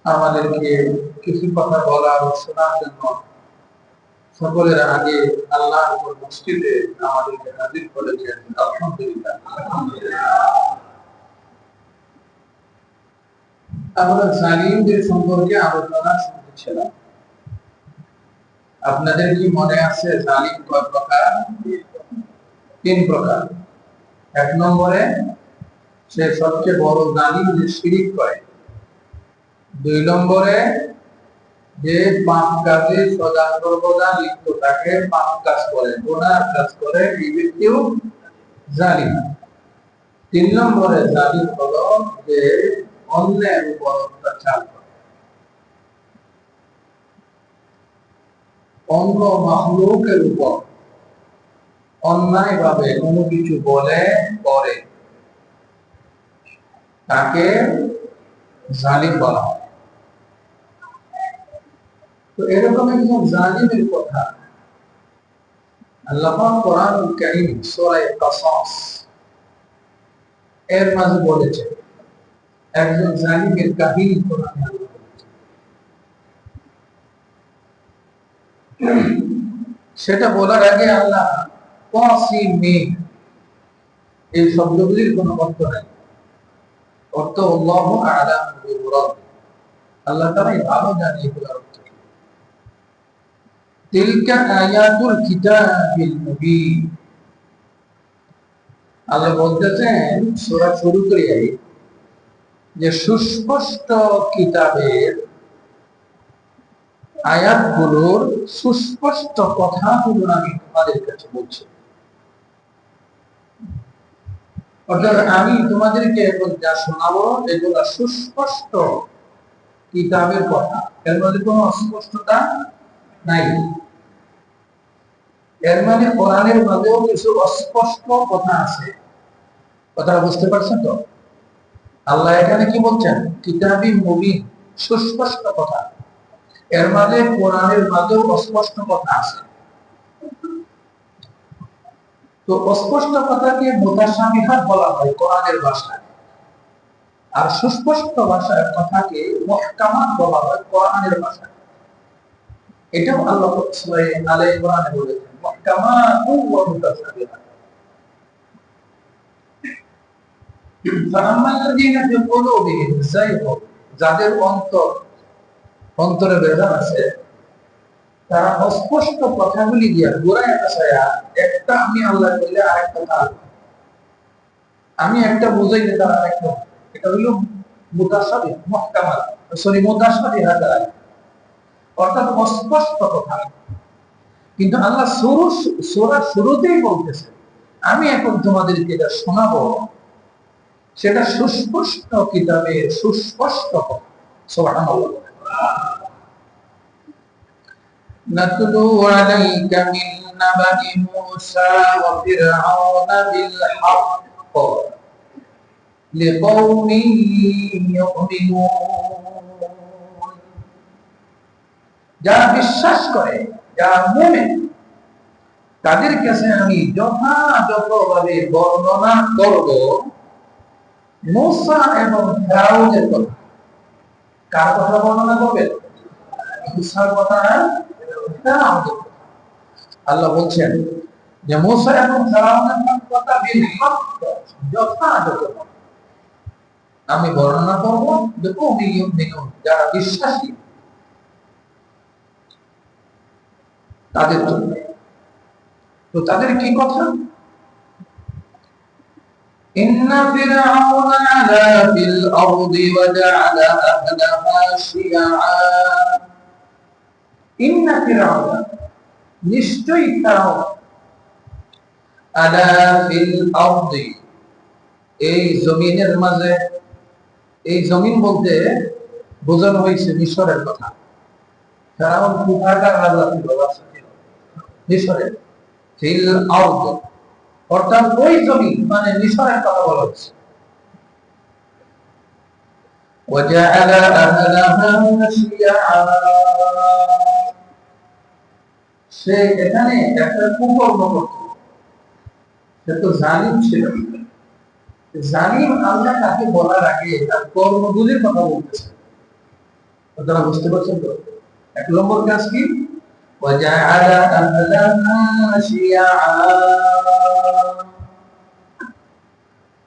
আমাদেরকে কিছু কথা বলার ও শোনার জন্য সকলের আগে আল্লাহর মসজিদে আমাদেরকে হাজির করেছেন। আলহামদুলিল্লাহ। আমরা জালিমদের সম্পর্কে আলোচনা শুনছিলাম। আপনাদের কি মনে আছে জালিম কয় প্রকার? 3 প্রকার। 1 নম্বরে সে সবচেয়ে বড় জালিম যে শিরিক করে। 2 নম্বরে যে পাপ কাজে সদা সর্বদা লিপ্ত থাকে, পাপ কাজ করে, গুনাহ কাজ করে, এই ব্যক্তিও জালিম। 3 নম্বরে জালিম হলো যে অন্যের উপর অত্যাচার করে, অন্য মাখলুকের উপর অন্যায় ভাবে কোনো কিছু বলে করে, তাকে জালিম বলা হয়। তো এরকম একজন জালিমের কথা আল্লাহ পাক কোরআনুল কারীম সূরা কাসাস এর মাঝে বলেছেন। একজন জালিমের কাহিনী কোরআনে আল্লাহ বলেছেন। সেটা বলার আগে আল্লাহ কাসিমিন এই শব্দগুলির কোনো অর্থ নাই। অর্থ আল্লাহু আ'লামু বিল-মুরাদ। আল্লাহ তাআলাই ভালো জানেন এগুলোর অর্থ কি। তিলকা আয়াতুল কিতাবিল মুবিন। আল্লাহ বলতেছেন সূরা শুরু করে যে সুস্পষ্ট কিতাবের আয়াতগুলোর সুস্পষ্ট কথাগুলো আমি তোমাদের কাছে বলছি। অর্থাৎ আমি তোমাদেরকে এখন যা শোনাবো এগুলো সুস্পষ্ট কিতাবের কথা, এর মধ্যে কোনো অস্পষ্টতা নাই। এর মানে কোরআনের মধ্যেও কিছু অস্পষ্ট কথা আছে। কথাটা বুঝতে পারছেন তো? আল্লাহ এখানে কি বলছেন? কিতাবি মুবিন, সুস্পষ্ট কথা। এর মানে কোরআনের মধ্যেও অস্পষ্ট কথা আছে। তো অস্পষ্ট কথাকে মুতাশাবিহাত বলা হয় কোরআনের ভাষায়, আর সুস্পষ্ট ভাষার কথাকে মুহকামাত বলা হয় কোরআনের ভাষায়। এটাও আল্লাহ সূরা আলে ইমরানে বলেছেন মুহকামাতু ওয়া মুতাশাবিহাত। ফাআম্মাল্লাযীনা ফি কুলুবিহিম যায়গুন, যাদের অন্তরে ভেজাল আছে, তারা অস্পষ্ট কথাগুলি দিয়া গোড়ায় আসায়া একটা আমি আল্লাহ বললে আরেকটা তার, আমি একটা বুঝাইলে তারা আরেকটা, এটা হলো মুতাশাবিহ মুহকামাত মুতাশাবিহাত, অর্থাৎ অস্পষ্ট কথা। কিন্তু আল্লাহ সূরা শুরুতেই বলতেছে আমি এখন তোমাদেরকে যা শোনাবো সেটা সুস্পষ্ট কিতাবের সুস্পষ্ট কথা। সুবহানাল্লাহ। نتلو عليك من نبأ موسى وفرعون بالحق لقوم يؤمنون। যারা বিশ্বাস করে, যারা মুমিন, তাদের কাছে আমি যথাযথভাবে বর্ণনা করব মূসা এবং ফিরআউনের কথা। কার কথা বর্ণনা করবেন? মূসার কথা। আল্লাহ বলছেন যে মূসা এবং ফিরআউনের কথা বিল হক, যথাযথ আমি বর্ণনা করব যারা বিশ্বাসী তাদের জন্য। তো তাদের কি কথা? ইন্না ফিরআউনা আলা ফিল আরদি ওয়া জাআলা আহলাহা শিয়আ। ইন্না ফিরআউনা, নিশ্চয়ই ফিরআউন, আলা ফিল আরদি, এই জমিনের মাঝে, এই জমিন বলতে বোঝানো হয়েছে মিশরের কথা। ফিরআউন কোথাকার রাজা ছিল? মিশরের। ফিল আরদ অর্থাৎ ওই জমিন, মানে মিশরের কথা বলা হচ্ছে। ওয়াজআলা আহলাহা শিয়আ, সে এখানে একটা কুকর্ম করত। সে তো জালিম ছিল। জালিম আল্লাহ তাকে বলার আগে তার কর্মগুলির কথা বলতেছে। আপনারা বুঝতে পারছেন তো? 1 নম্বর কাজ কি? وجعل أهلها شيعا,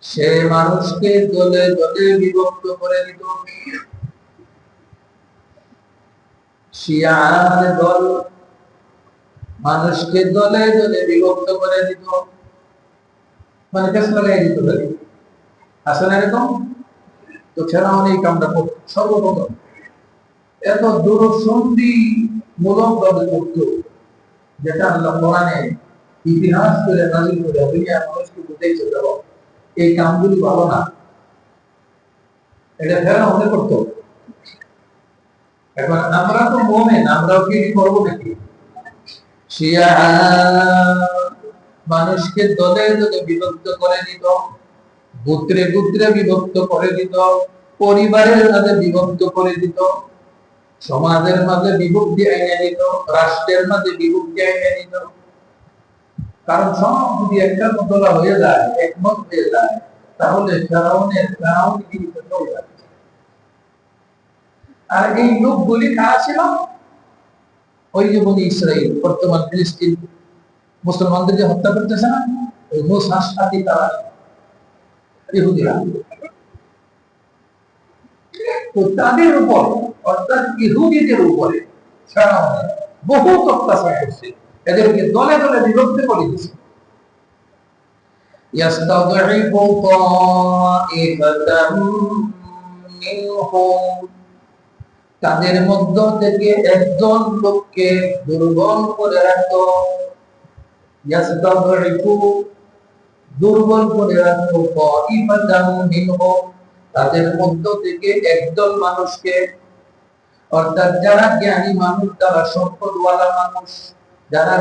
সে মানুষকে দলে দলে বিভক্ত করে দিত। শিয়ার দল, মানুষকে দলে দলে বিভক্ত করে দিত, মানে পেছ লাগাই দিত। আসলে এরকম তো ফেরাউন এই কামটা করত সর্বপ্রথম। এত দূরসন্ধি মূলক ভাবে করত, যেটা আল্লাহ কোরআনে ইতিহাস করে নাজিল করে দুনিয়ার মানুষকে বুঝাইছে, দেখো এই কামগুলি ভালো না, এটা ফেরাউন করত। এখন আমরা তো মুমিন, আমরাও কি করবো নাকি? শিয়া, মানুষকে দলে দলে বিভক্ত করে দিত, গোত্রে গোত্রে বিভক্ত করে দিত, পরিবারের মাঝে বিভক্ত করে দিত, সমাজের মাঝে বিভক্তি আইনে দিত, রাষ্ট্রের মাঝে বিভক্তি আইনে দিত। কারণ সব যদি একটা মতলা হয়ে যায়, একমত হয়ে যায়, তাহলে ফেরাউনগিরি চলে যাবে। আর এই লোকগুলি কারা ছিল? ওই যে বনি ইসরাইল, বর্তমান ফিলিস্তিন মুসলমানদের যে হত্যা করতেছে না, ওই মুসার সাথী তারা ইহুদিরা। তো তাদের উপর, অর্থাৎ ইহুদিদের উপরে ফেরাউন বহুত অত্যাচার করছে, এদেরকে দলে দলে বিভক্ত করে দিয়েছে। ইয়াস্তাযইফু তাইফাতাম মিনহুম, তাদের মধ্য থেকে একজন লোককে দুর্বল করে রাখতো। ইয়াস্তাযইফু, দুর্বল করে রাখতো, তাইফাতাম মিনহুম, তাদের মধ্য থেকে একদল মানুষকে, অর্থাৎ যারা জ্ঞানী মানুষ, যারা সম্পদওয়ালা মানুষ, যারা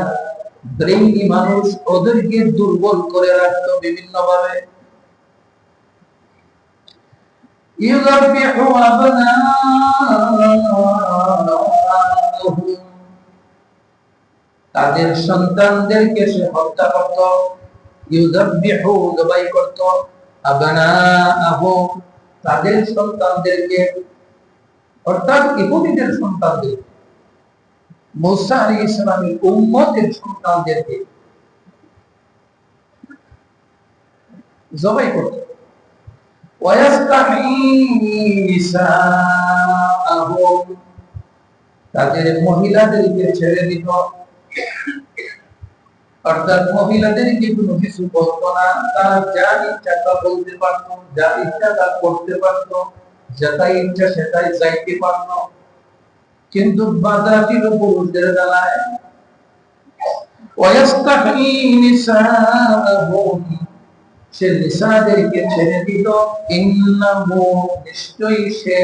ব্রেইনি মানুষ, ওদেরকে দুর্বল করে রাখতো বিভিন্ন ভাবে। ইউযাবিহু আবনাআহুম, তাদের সন্তানদেরকে সে হত্যা করত। ইউযাবিহু, জবাই করত, আবনাআহুম, তাদের সন্তানদেরকে, অর্থাৎ ইহুদিদের সন্তানদের, মুসা আলাইহিস সালামের উম্মতের সন্তানদেরকে জবাই করত। ওয়ায়াস্তাহি নিসাআহুম, তাদের মহিলাদেরকে ছেড়ে দিত, অর্থাৎ মহিলাদেরকে কোনো কিছু বলতো না, তারা যা ইচ্ছা তা বলতে পারত, যা ইচ্ছা তা করতে পারত, যেটাই ইচ্ছা সেটাই চাইতে পারত, কিন্তু বাধা ছিল পুরুষদের বেলায়। ওয়ায়াস্তাহি নিসাআহুম, সে নিসাদেরকে ছেড়ে দিত। ইন্নাহু, নিশ্চয়ই সে,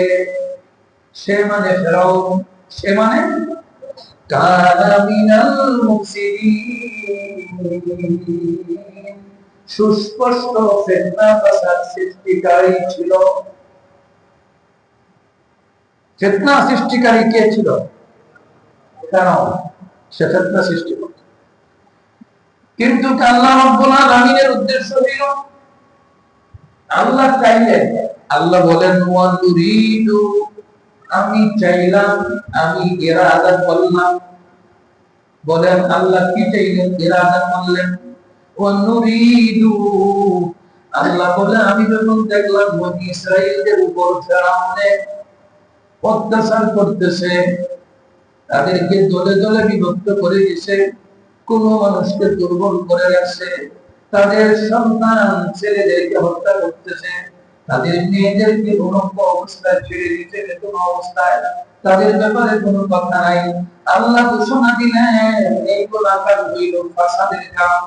সে মানে ফেরাউন, সে মানে কানা মিনাল মুফসিদিন, সুস্পষ্ট ফিতনা ফাসাদ সৃষ্টিকারী ছিল। ফিতনা সৃষ্টিকারী কে ছিল? ফেরাউন, সে ফিতনা সৃষ্টি করত। কিন্তু আল্লাহ রাব্বুল আলামিনের উদ্দেশ্য ছিল, আল্লাহ চাইলেন, আল্লাহ বলেন ওয়া নুরিদু, আমি চাইলাম, আমি ইরাদা করলাম। বলেন আল্লাহ কি চাইলেন, ইরাদা করলেন। ওয়া নুরিদু, আল্লাহ বলে আমি যখন দেখলাম বনি ইসরাইলদের উপর ফেরাউনে অত্যাচার করতেছে, তাদেরকে দলে দলে বিভক্ত করে দিয়েছে, কোন মানুষকে দুর্বল করে রাখছে, তাদের সন্তান ছেলেদেরকে হত্যা করতেছে, তাদের মেয়েদেরকে উলঙ্গ অবস্থায় ছেড়ে দিচ্ছে, কোন অবস্থায় তাদের ব্যাপারে কোনো কথা নাই। আল্লাহ ঘোষণা দিলেন এইগুলো আকার হইল ফাসাদের কাম,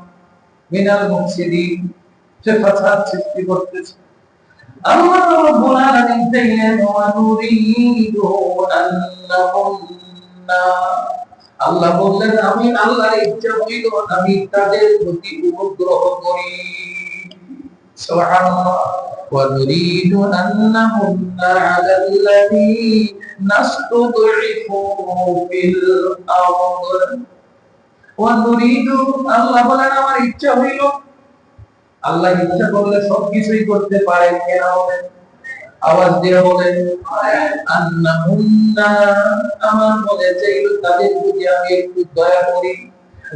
মিনাল মুফসিদিন, সে ফাসাদ সৃষ্টি করতেছে। আল্লাহ রাব্বুল আলামিন চাইলেন ওয়া নুরিদু আন্নাহুন্না, আল্লাহ বললেন আমি আল্লাহর ইচ্ছা হইল আমি তাদের প্রতি উপগ্রহ করি। সুবহানাল্লাহ। ওয়া নুরিদু আন্নাহুন্না আলাল্লাযীনা ইসতুদঈফু ফিল আরদ। ওয়া নুরিদু, আল্লাহ বলেন আমার ইচ্ছা হইল, আল্লাহ ইচ্ছা করলে সবকিছুই করতে পারেন, কেন আওয়াজ দিয়ে বলেন আন্নাহুন্না, আমার মনে চাইল তাদের প্রতি আমি একটু দয়া করি,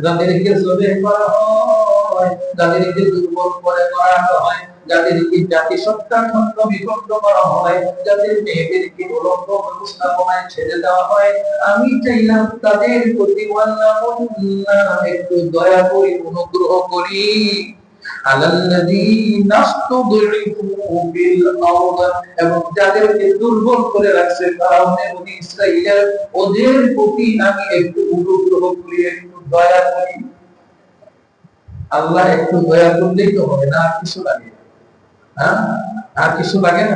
যাদেরকে জবে করা হয়, যাদেরকে দুর্বল করে করা হয়, যাদেরকে জাতিসত্তার খন্ড বিখণ্ড করা হয়, যাদের মেয়েদেরকে উলঙ্গ ব্যবস্থাপনায় ছেড়ে দেওয়া হয়, আমি চাইলাম তাদের প্রতি আল্লাহুন্না একটু দয়া করি, অনুগ্রহ করি। এবং যাদেরকে দুর্বল করে রাখছে ইসরাইলের, ওদের প্রতি আমি একটু অনুগ্রহ করি, একটু দয়া করি। আল্লাহ একটু দয়া করলেই তো হবে না, আর কিছু লাগে? হ্যাঁ, আর কিছু লাগে না?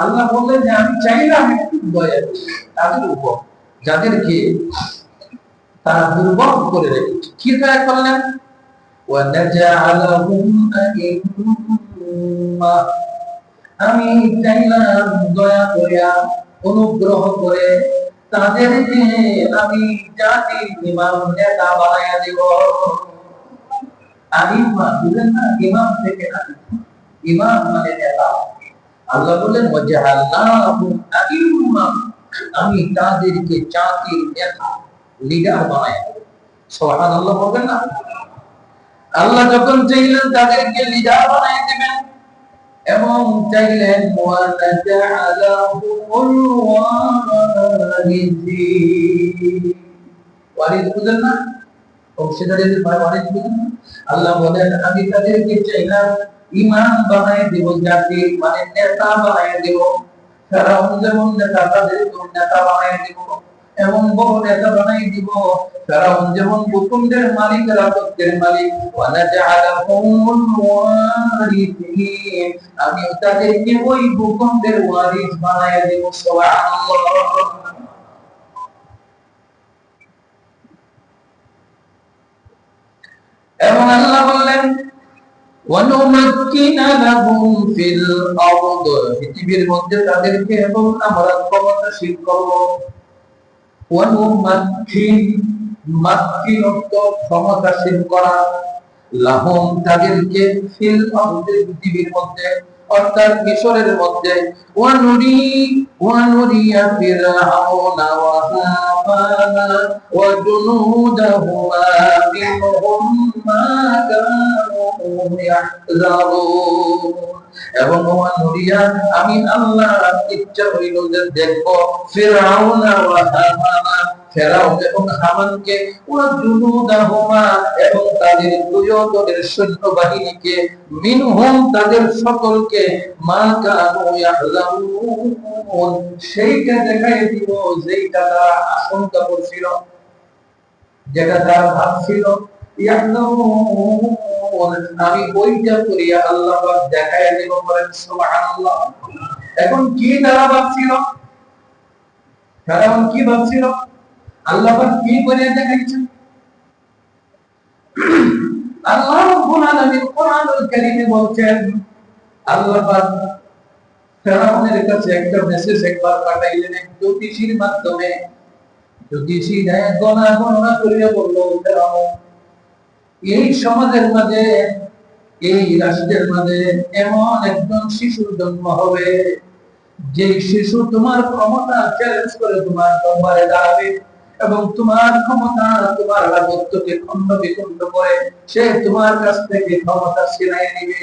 আল্লাহ বললেন যে আমি চাইলাম একটু দয়া করি তাদের উপর, যাদেরকে তারা দুর্বল করে রেখেছে। কি দয়া করলেন? আমি চাইলাম দয়া করিয়া, অনুগ্রহ করে তাদেরকে আমি জাতির ইমাম, নেতা বানাইয়া দিব। আইম্মা বুঝেন না, ইমাম থেকে ইমাম মানে নেতা। আল্লাহ বলেন ওয়াজআলনাহুম আইম্মা, আমি তাদেরকে জাতির নেতা, লিডার বানাইয়া দেব। সুবহানাল্লাহ বলবেন না? আল্লাহ যখন চাইলেন তাদেরকে লিডার বানাই দিবেন, এবং চাইলেন ওয়ারিস বুঝেন না, অংশীদারের ওয়ারিস বুঝেন না? আল্লাহ বলেন আমি তাদেরকে চাইলাম ইমাম বানাই দেব, জাতি মানে নেতা বানাই দেব। ফেরাউন যেমন নেতা, তাদেরকে নেতা বানাই দেব, এমন বড় নেতা বানাই দিব। ফেরাউন যেমন ভূখণ্ডের মালিক, রাজত্বের মালিক, আমি তাদেরকে ওই ভূখণ্ডের ওয়ারিস বানায় দেব। সুবহানাল্লাহ। এবং আল্লাহ বললেন ওয়ানুমাক্কিনা লাহুম ফিল আরদ, পৃথিবীর মধ্যে তাদেরকে এবং আমরা ক্ষমতাশীল করব। ক্ষমতাশীল করা, লাহুম তাদেরকে, ফিল আরদি পৃথিবীর মধ্যে অর্থাৎ মিশরের মধ্যে, ওয়ানুরিয়া ফিরআউনা ওয়া হামানা ওয়া জুনুদাহুমা মিনহুম মা কানু ইয়াহযারুন। এবং ওয়ানুরিয়া আমি আল্লাহ ইচ্ছা হইল যে দেখব ফিরআউনা ওয়া হামানা, ফেরাউন এবং হামানকে, ওয়া জুনুদাহুমা এবং তাদের দুইজনের সৈন্যবাহিনীকে, মিনহুম তাদের সকলকে, মা কানু ইয়াহযারুন সেইটা দেখাই দিব যেটা তারা আশঙ্কা করছিল, যেটা তারা ভাবছিল। আমি ওইটা করিয়া আল্লাহ পাক দেখায় দেব। বলেন সুবহানাল্লাহ। এখন কি তারা ভাবছিল? ফেরাউন কি ভাবছিল? আল্লাহ পাক কি করে দেখাইছেন? আল্লাহ রাব্বুল আলামিন কোরআনুল কারীমে বলছেন, আল্লাহ পাক ফেরাউনের কাছে একটা মেসেজ একবার পাঠাইলেন এক জ্যোতিষীর মাধ্যমে। জ্যোতিষী গণনা করিয়া বলল, ফেরাউন, এই সমাজের মাঝে, এই রাষ্ট্রের মাঝে এমন একজন শিশুর জন্ম হবে, যে শিশু তোমার ক্ষমতা চ্যালেঞ্জ করে তোমার দরবারে দাঁড়াবে, এবং তোমার ক্ষমতা, তোমার রাজত্বকে খণ্ড বিখণ্ড করে সে তোমার কাছ থেকে ক্ষমতা ছিনাইয়ে নিবে।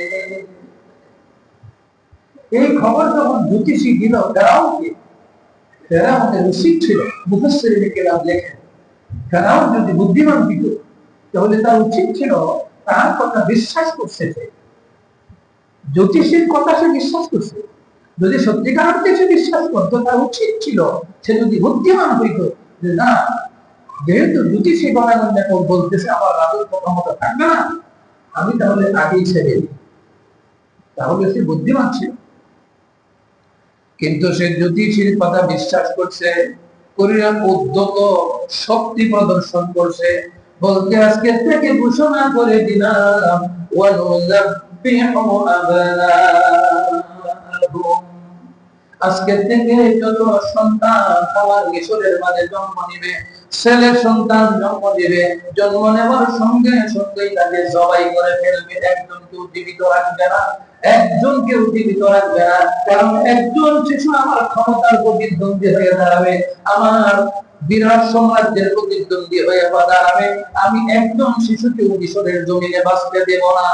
এই খবর যখন জ্যোতিষী দিল ফেরাউনকে, ফেরাউনের উচিত ছিল, মুফাসসিরিনে কেরাম লেখেন, ফেরাউন যদি বুদ্ধিমান দিত তাহলে তার উচিত ছিল তার কথা বিশ্বাস করছে। জ্যোতিষীর কথা সে বিশ্বাস করছে, যদি সত্যিকার অর্থে সে বিশ্বাস করতো তার উচিত ছিল সে যদি বুদ্ধিমান হইত যে না, যেহেতু জ্যোতিষী গণাগণ্য বলতেছে আমার রাজত্ব ক্ষমতা থাকবে না, আমি তাহলে আগেই ছেড়ে দিই, তাহলে সে বুদ্ধিমান ছিল। কিন্তু সে জ্যোতিষীর কথা বিশ্বাস করছে, করিয়া উদ্যত শক্তি প্রদর্শন করছে, বলতে আজকে থেকে ঘোষণা করে দিলাম আজকে থেকে যত সন্তান আমার মিশরের মাঝে জন্ম নিবে, ছেলে সন্তান জন্ম দিবে, জন্ম নেওয়ার সঙ্গে সঙ্গেই তাকে জবাই করে ফেলবে, একজন কেউ জীবিত রাখবে না। একজনকে জীবিত রাখবে না, কারণ একজন শিশু আমার ক্ষমতার প্রতিদ্বন্দ্বী হয়ে দাঁড়াবে, আমার বিরাট সাম্রাজ্যের প্রতিদ্বন্দ্বী হয়ে দাঁড়াবে। আমি একজন শিশুকে মিশরের জমিনে বাঁচতে দেব না।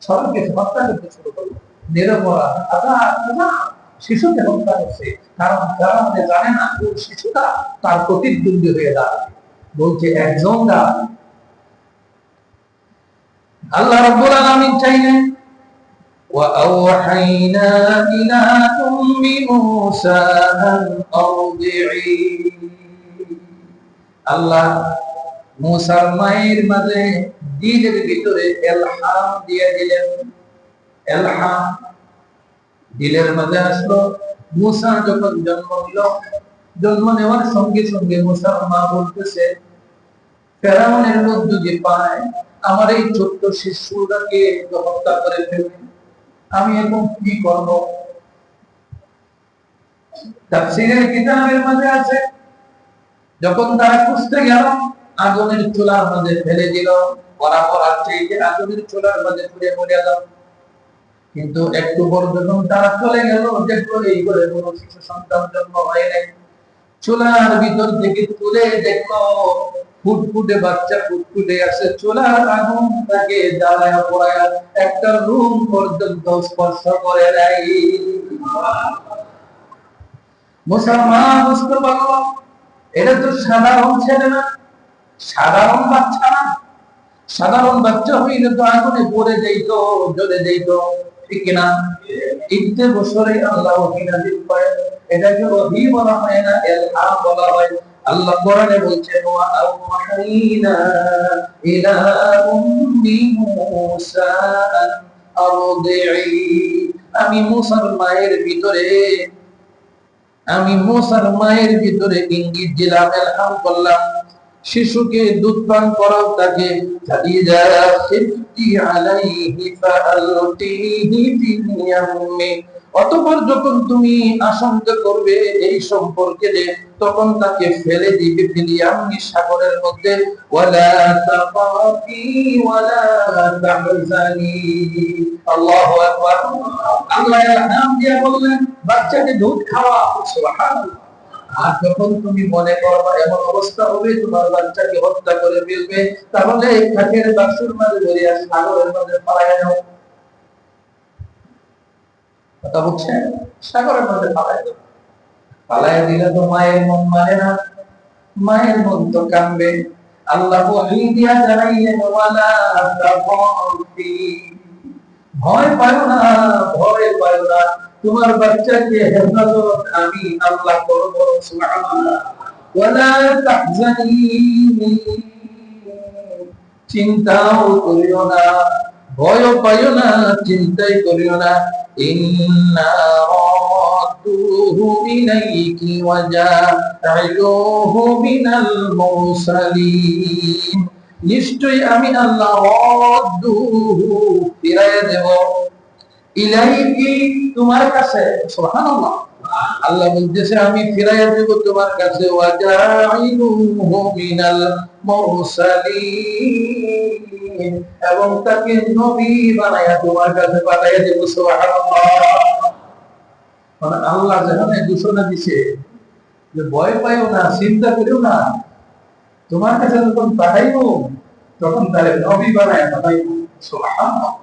সবাইকে হত্যা করতে শুরু করলো, নিরপরাধ শিশুকে হত্যা করছে, কারণ তারা মানে জানে না কোন শিশুটা তার প্রতিদ্বন্দ্বী হয়ে দাঁড়াবে। বলছে একজন দাঁড়াবে। আল্লাহ রাব্বুল আলামিন চাইলেন وأوحينا إلى أم موسى أن أرضعيه আল্লাহ মুসার মায়ের মাঝে দিলের ভিতরে ইলহাম দিয়ে দিলেন। ইলহাম দিলের মাঝে আসলো। মুসা যখন জন্ম নিল, জন্ম নেওয়ার সঙ্গে সঙ্গে মুসার মা বলতেছে, ফেরাউনের লোক যদি পায় আমার এই ছোট্ট শিশুটাকে হত্যা করে ফেলবে, আমি এখন কি করব? তাফসীরের কিতাবের মধ্যে আছে, যখন তারা খুঁজতে গেল আগুনের চুলার মধ্যে ফেলে দিল, বরাবর আছে যে আগুনের চুলার মধ্যে পুড়ে মরে গেল। কিন্তু একটু পর যখন তারা চলে গেল, দেখলো এই করে কোনো শিশু সন্তান জন্ম হয় নাই। চুলার ভিতর থেকে তুলে দেখলো ফুটফুটে বাচ্চা ফুটফুটে আছে। চুলার আগুন তাকে জ্বালায় পোড়ায় একটা রুম পর্যন্ত স্পর্শ করে নাই। মুসলমান বুঝতে পারলো এটা তো সাধারণ ছেলে না, সাধারণ বাচ্চা না। সাধারণ বাচ্চা হইলে তো আগুনে পড়ে যাইত, জ্বলে যাইত, ঠিক না? ইবনে বছরে আল্লাহ ওহী নাযিল করেন, এটাকে ওহী বলা হয় না, ইলহাম বলা হয়। আল্লাহ কোরআনে বলছেন ওয়া আওহাইনা ইলা উম্মি মূসা আন আরদিই, আমি মুসার মায়ের ভিতরে ইঙ্গিত দিলাম, ইলহাম করলাম, শিশুকে দুধ পান করাও তাকে। খাদিজা খিফতি আলাইহি ফাআলতিহি ফিল ইয়াম্মি, অতঃপর যখন তুমি আশঙ্কা করবে এই সম্পর্কে যে তখন তাকে ফেলে দিবে ফিল ইয়াম্মি, সাগরের মধ্যে। ওয়ালা তাখাফি ওয়ালা তাহজানি, আল্লাহু আকবার। আল্লাহ নাম দিয়ে বললেন বাচ্চাকে দুধ খাওয়া, সুবহানাল্লাহ। আর যখন তুমি মনে করবা এমন অবস্থা হবে তোমার বাচ্চাকে হত্যা করে ফেলবে, তাহলে কাঠের বাক্সের মাঝে ধরিয়া সাগরের মধ্যে পালাইয়া দাও। কথা বুঝছেন? সাগরের মধ্যে পালাইয়া দাও। পালাইয়া দিলে তো মায়ের মন মানে না, মায়ের মন তো কাঁদবে। আল্লাহ ওহী দিয়া জানাইলেন ওয়ালা তাখাফি, ভয় পায়ো না, ভয় পায়ো না, তোমার বাচ্চাকে হেফাজত আমি আল্লাহ করব, সুবহানাল্লাহ। ওয়ালা তাহজানি, চিন্তাও করিও না, ভয় পাইও না, চিন্তাই করিও না। ইন্না রাদুহু ইলাইকি ওয়া জাইলুহু মিনাল মুরসালিন, নিশ্চয়ই আমি আল্লাহ রাদুহু ফিরাইয়া দেব, ইলাইকি তোমার কাছে, সুবহানাল্লাহ। আল্লাহ বলতেছে আমি ফিরাইয়া দেব তোমার কাছে, ওয়া জাইলুহু মিনাল মুরসালিন, এবং তাকে নবী বানায়া তোমার কাছে পাঠাইয়া দেব, সুবহানাল্লাহ। মানে আল্লাহ যেখানে ঘোষণা দিছে যে ভয় পাইও না, চিন্তা করিও না, তোমার কাছে যখন পাঠাইবো তখন তারে নবী বানায়া পাঠাইবো, সুবহানাল্লাহ।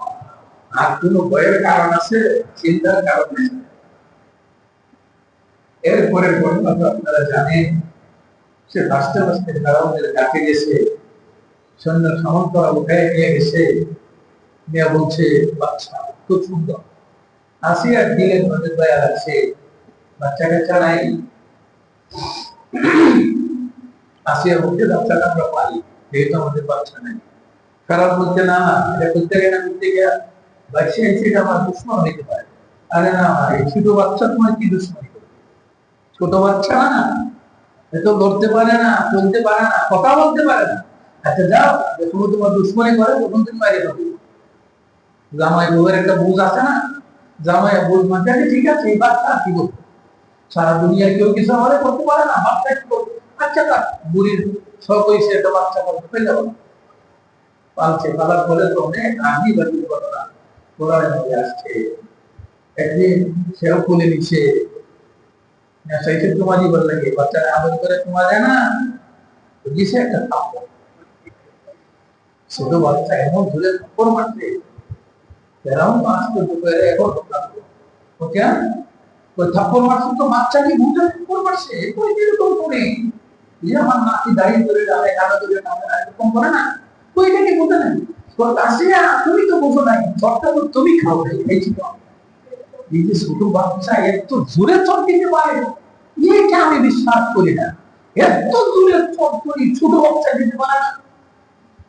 আর কোন ভয়ের কারণ আছে? চিন্তার কারণ নেই। এরপরে ঘটনা তো আপনারা জানেন, সে ভাসতে ভাসতে ফেরাউনের কাছে গেছে, সৈন্য সামন্তরা উঠায় নিয়ে গেছে, নিয়ে বলছে বাচ্চা খুব সুন্দর, আসিয়ার দিলের মধ্যে দয়া লাগছে, বাচ্চা কাচ্চা নাই। আসিয়া বলছে বাচ্চাটা আমরা পাই, যেহেতু আমাদের বাচ্চা নাই। ফেরাউন বলছে না, এটা করতে গিয়ে বাচ্চা এটা আমার দুশ্মন হইতে পারে। আরে না, এই ছোট বাচ্চা তোমার কি দুশ্মনী করবে? ছোট বাচ্চা না, এতো লড়তে পারে না, চলতে পারে না, কথা বলতে পারে না। আচ্ছা যাও, যখন তোমার দুশ্মনী করে তখন তুমি বাইরে পাবো। জামাই বউয়ের একটা বুঝ আছে না, জামাই বুঝ মানে ঠিক আছে, এই বাচ্চা কি করবে? সারা দুনিয়ার কেউ কিছু আমাদের করতে পারে না, বাচ্চা কি করবে? আচ্ছা তা বুড়ির শখ হয়েছে একটা বাচ্চা করতে পেলে পালছে, পালার পরে তো অনেক আগে বাড়ির ঘটনা। কোরআনে মধ্যে আসছে একদিন সেও কোলে নিচ্ছে সেইটা তোমারই বল লাগে বাচ্চারা আদর করে তোমার দেয় না দিছে একটা থাপ্পড় ছোট বাচ্চা এমন ধরে থাপ্পড় মারছে এরাও পাঁচ করতে পারে এখন ওকে ওই থাপ্পড় মারছে তো বাচ্চা কি বুঝে থাপ্পড় মারছে ওই এরকম করে এই আমার নাতি দাঁড়িয়ে ধরে যাবে কানা ধরে এরকম করে না ওইটা কি বুঝে নাই আসিয়া তুমি তো বোঝো নাই চটটা তো তুমি খাও এই ছিল এই যে ছোট বাচ্চা এত জোরে চট দিতে পারে এইটা আমি বিশ্বাস করি না এত জোরে চট করি ছোট বাচ্চা দিতে পারে না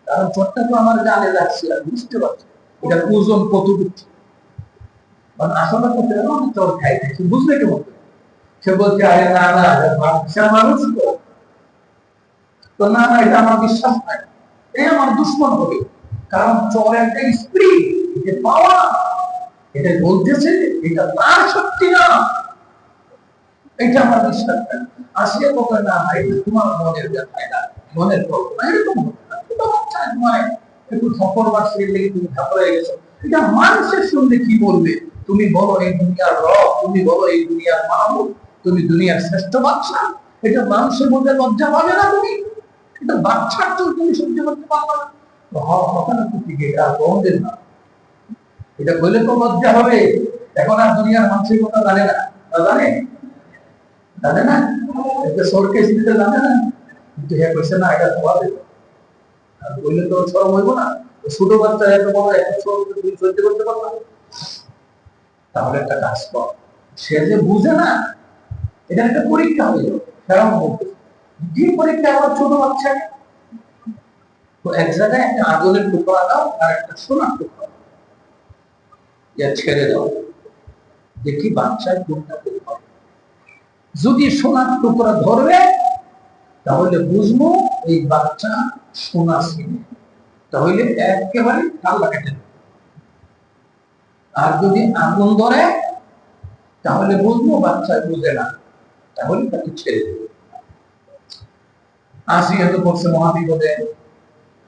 কারণ চটটা তো আমার গালে লাগছে আর বুঝতে পারছি এটা ওজন কতটুকু কারণ আসলে তো তেমন আমি চট খাই খাইছি বুঝলে কি বলতে সে বলছে আরে না না বাচ্চা মানুষ তো না না এটা আমার বিশ্বাস নাই এই আমার দুশ্মন হবে কারণ চর একটা স্পিরিট যে পাওয়া এটা বলতেছে এটা তার শক্তি না এটা আমার বিশ্বাস নাই আসিয়া বলে না এটা তোমার মনের ব্যাপার না মনের কল্পনা এরকম একটু থপর মারছে লেগে তুমি থাপড়ে গেছো এটা মানুষের শুনলে কি বলবে তুমি বলো এই দুনিয়ার রব তুমি বলো এই দুনিয়ার মাহবুব তুমি দুনিয়ার শ্রেষ্ঠ বাচ্চা এটা মানুষের মধ্যে লজ্জা পাবে না তুমি এটা বাচ্চার তো তুমি সহ্য করতে পারবে না কথা তো ঠিক এটা বন্ধের না এটা বলে তো লজ্জা হবে এখন আর দুনিয়ার মানুষের কথা জানে না জানে জানে না এটা সরকে দিতে জানে না কিন্তু হ্যাঁ কইছে না এটা তোমাদের আর বললে তো সরম হইব না ছোট বাচ্চা এত বড় এত তুমি সহ্য করতে পারবে না তাহলে একটা কাজ কর সে যে বুঝে না এটা একটা পরীক্ষা হইল সেরকম বলতে যে পরীক্ষা আমার ছোট বাচ্চা তো এক জায়গায় একটা আগুনের টুকরা দাও আর একটা সোনার টুকরা ছেড়ে দাও দেখি বাচ্চায় কোনটা করবে যদি সোনার টুকরা ধরবে তাহলে বুঝবো এই বাচ্চা সোনা চিনে তাহলে একেবারে কাল্লা কেটে দেবে আর যদি আগুন ধরে তাহলে বুঝবো বাচ্চা বুঝে না তাহলে তাকে ছেড়ে দেবে আসিয়া তো পড়ছে মহাবিপদে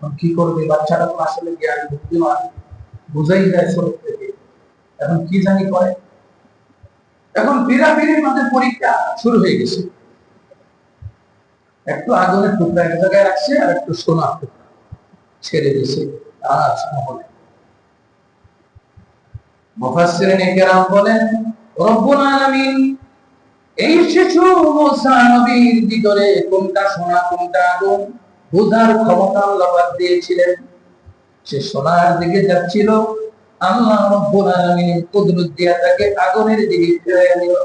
কি করবে বাচ্চাটা তো আসলে জ্ঞান বুদ্ধিমান বুঝাই যায় ছোট থেকে এখন কি জানি করে এখন পিড়াপিড়ির মধ্যে পরীক্ষা শুরু হয়ে গেছে একটু আগুনের টুকরা এক জায়গায় রাখছে আর একটু সোনার টুকরা ছেড়ে দিয়েছে আজ মহলে মুফাসসিরিনে কেরাম বলেন রব্বুল আলামিন এই শিশু মুসা নবীর ভিতরে কোনটা সোনা কোনটা আগুন বোঝার ক্ষমতা আল্লাহ দিয়েছিলেন সে সোনার দিকে যাচ্ছিল আল্লাহ রব্বুল আলামিন কুদরত দিয়া তাকে আগুনের দিকে ফিরিয়ে দিল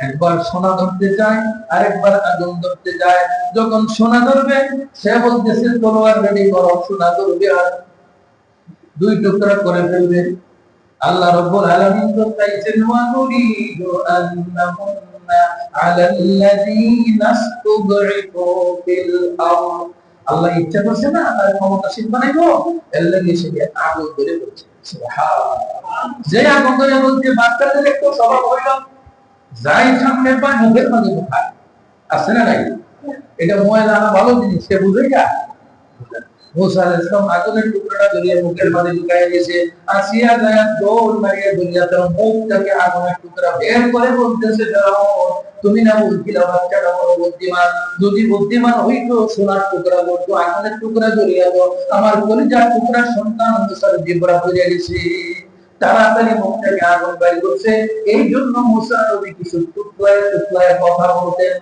একবার সোনা ধরতে যায় আরেকবার আগুন ধরতে যায় যখন সোনা ধরবে সে বলতেছে তলোয়ার রেডি করো সোনা ধরবে আর দুই টুকরা করে ফেলবে আল্লাহ রব্বুল আলামিন তো চাইছেন ওয়া নুরিদু আন্নাহুন্না আলাল্লাযীনা ইসতুদঈফু ফিল আরদ আল্লাহ ইচ্ছা করছে না তার ক্ষমতাশীল বানাইবো এর লাগি সে আগুন ধরে বলছে সুবহানাল্লাহ যে আগুন ধরে বলতে বাচ্চাদের একটু স্বভাব হইল যাই সামনে পায় মুখের মাঝে ঢোকায় আছে না নাই এটা ময়লা না ভালো জিনিস সে বুঝে যা মুসা আলাইহিস সালাম আগুনের টুকরাটা ধরিয়ে মুখের মাঝে ঢুকায় গেছে আসিয়া যায় দৌড় মারিয়ে দুনিয়া তার মুখ থেকে আগুনের টুকরা বের করে বলতেছে তুমি না বলছিলা বাচ্চাটা বড় বুদ্ধিমান যদি বুদ্ধিমান হইতো সোনার টুকরা বলতো আগুনের টুকরা ধরিয়ে দাও আমার কলিজার টুকরা সন্তান মুসার জিহ্বা পুড়ে গেছে তাড়াতাড়ি মুখ থেকে আগুন বাইর করছে এই জন্য মুসা নবী কিছু টুকরায় টুকরায় কথা বলতেন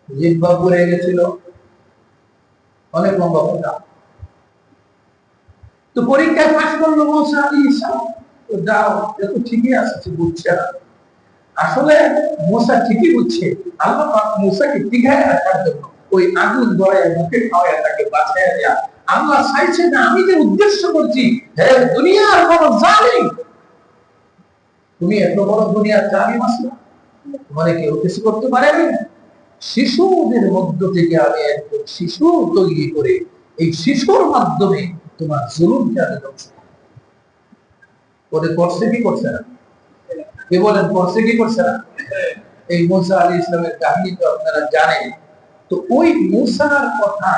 জিহ্বা পুড়ে গেছিল অনেক লম্বা কথা তো পরীক্ষায় পাশ করলো মুসা আলাইহিস সালাম তো যাও এত ঠিকই আছে বুঝছে না আসলে মুসা ঠিকই বুঝছে আল্লাহ পাক মুসাকে টিকায় রাখার জন্য ওই আগুন ধরায় মুখে খাওয়ায় তাকে বাঁচায় দেয়া আল্লাহ চাইছে না আমি যে উদ্দেশ্য করছি হে দুনিয়ার বড় জালিম তুমি এত বড় দুনিয়ার জালিম আছো তোমার কেউ কিছু করতে পারে না শিশুদের মধ্য থেকে আমি একজন শিশু তৈরি করে এই শিশুর মাধ্যমে তোমার জুলুমকে আমি ধ্বংস ওদের করছে কি করছে না কে বলেন করছে কি করছে না এই মুসা আলাইহিস সালামের কাহিনী তো আপনারা জানেন তো ওই মুসার কথা